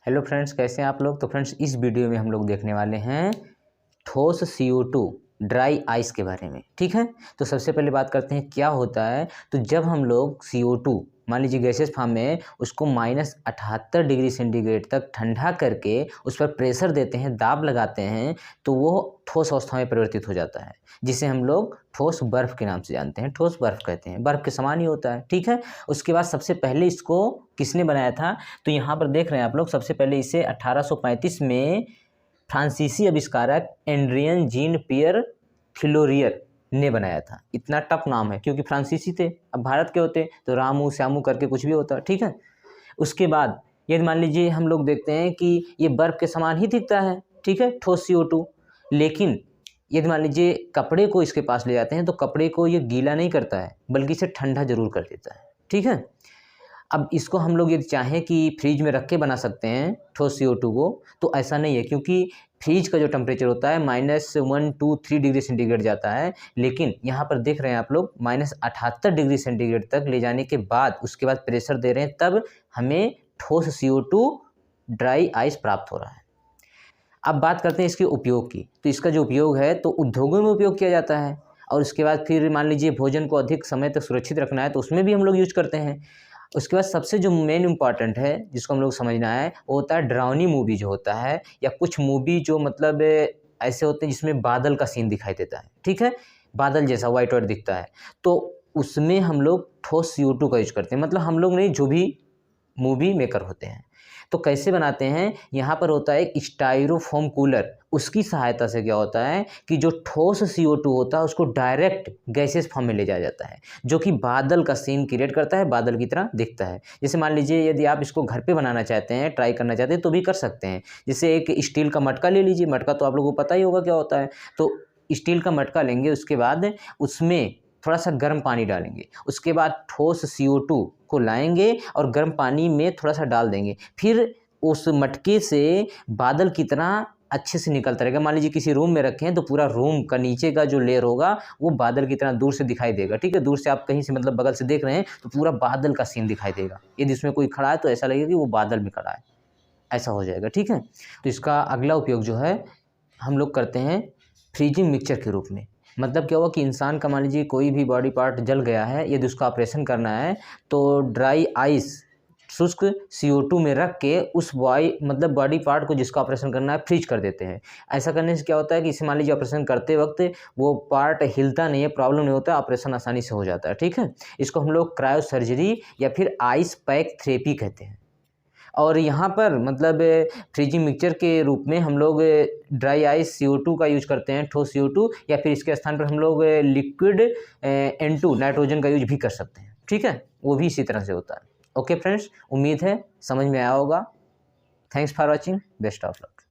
Hello friends, कैसे हैं आप लोग। तो फ्रेंड्स, इस वीडियो में हम लोग देखने वाले हैं ठोस CO2 ड्राई आइस के बारे में। ठीक है, तो सबसे पहले बात करते हैं क्या होता है। तो जब हम लोग CO2 मान लीजिए गैसेस फॉर्म में उसको -78 डिग्री सेंटीग्रेड तक ठंडा करके उस पर प्रेशर देते हैं, दाब लगाते हैं, तो वो ठोस अवस्था में परिवर्तित हो जाता है, जिसे हम लोग ठोस बर्फ़ के नाम से जानते हैं। ठोस बर्फ़ कहते हैं, बर्फ़ के समान ही होता है। ठीक है, उसके बाद सबसे पहले इसको किसने बनाया था, तो यहाँ पर देख रहे हैं आप लोग। सबसे पहले इसे 1835 में फ्रांसीसी आविष्कारक एड्रियन जीन पियर फिलोरियर ने बनाया था। इतना टफ नाम है क्योंकि फ्रांसीसी थे। अब भारत के होते तो रामू श्यामू करके कुछ भी होता। ठीक है, उसके बाद यदि मान लीजिए हम लोग देखते हैं कि ये बर्फ़ के समान ही दिखता है। ठीक है, ठोस CO2, लेकिन यदि मान लीजिए कपड़े को इसके पास ले जाते हैं तो कपड़े को ये गीला नहीं करता है, बल्कि इसे ठंडा जरूर कर देता है। ठीक है, अब इसको हम लोग यदि चाहें कि फ्रिज में रख के बना सकते हैं ठोस CO2 को, तो ऐसा नहीं है, क्योंकि फ्रिज का जो टेम्परेचर होता है -123 डिग्री सेंटीग्रेड जाता है। लेकिन यहाँ पर देख रहे हैं आप लोग -78 डिग्री सेंटीग्रेड तक ले जाने के बाद उसके बाद प्रेशर दे रहे हैं, तब हमें ठोस CO2 ड्राई आइस प्राप्त हो रहा है। अब बात करते हैं इसके उपयोग की। तो इसका जो उपयोग है तो उद्योगों में उपयोग किया जाता है, और उसके बाद फिर मान लीजिए भोजन को अधिक समय तक सुरक्षित रखना है तो उसमें भी हम लोग यूज करते हैं। उसके बाद सबसे जो मेन इम्पॉर्टेंट है जिसको हम लोग समझना है वो होता है डरावनी मूवी जो होता है, या कुछ मूवी जो मतलब ऐसे होते हैं जिसमें बादल का सीन दिखाई देता है। ठीक है, बादल जैसा वाइट वाइट दिखता है, तो उसमें हम लोग ठोस CO2 का यूज करते हैं। मतलब हम लोग नहीं, जो भी मूवी मेकर होते हैं। तो कैसे बनाते हैं, यहाँ पर होता है एक स्टाइरोफोम कूलर। उसकी सहायता से क्या होता है कि जो ठोस CO2 होता है उसको डायरेक्ट गैसेस फॉर्म में ले जाया जाता है, जो कि बादल का सीन क्रिएट करता है, बादल की तरह दिखता है। जैसे मान लीजिए यदि आप इसको घर पे बनाना चाहते हैं, ट्राई करना चाहते हैं, तो भी कर सकते हैं। जैसे एक स्टील का मटका ले लीजिए। मटका तो आप लोगों को पता ही होगा क्या होता है। तो स्टील का मटका लेंगे, उसके बाद उसमें थोड़ा सा गर्म पानी डालेंगे, उसके बाद ठोस CO2 को लाएंगे और गर्म पानी में थोड़ा सा डाल देंगे। फिर उस मटके से बादल की तरह अच्छे से निकलता रहेगा। मान लीजिए किसी रूम में रखे हैं तो पूरा रूम का नीचे का जो लेयर होगा वो बादल की तरह दूर से दिखाई देगा। ठीक है, दूर से आप कहीं से मतलब बगल से देख रहे हैं तो पूरा बादल का सीन दिखाई देगा। यदि इसमें कोई खड़ा है तो ऐसा लगेगा कि वो बादल में खड़ा है, ऐसा हो जाएगा। ठीक है, तो इसका अगला उपयोग जो है हम लोग करते हैं फ्रीजिंग मिक्सचर के रूप में। मतलब क्या हुआ कि इंसान का मान लीजिए कोई भी बॉडी पार्ट जल गया है, यदि उसका ऑपरेशन करना है तो ड्राई आइस शुष्क CO2 में रख के उस बॉडी पार्ट को जिसका ऑपरेशन करना है फ्रीज कर देते हैं। ऐसा करने से क्या होता है कि इसे मान लीजिए ऑपरेशन करते वक्त वो पार्ट हिलता नहीं है, प्रॉब्लम नहीं होता है, ऑपरेशन आसानी से हो जाता है। ठीक है, इसको हम लोग क्रायो सर्जरी या फिर आइस पैक थेरेपी कहते हैं। और यहाँ पर मतलब फ्रीजिंग मिक्सचर के रूप में हम लोग ड्राई आइस CO2 का यूज करते हैं, ठोस CO2, या फिर इसके स्थान पर हम लोग लिक्विड N2 नाइट्रोजन का यूज भी कर सकते हैं। ठीक है, वो भी इसी तरह से होता है। ओके फ्रेंड्स, उम्मीद है समझ में आया होगा। Thanks for watching, best of luck.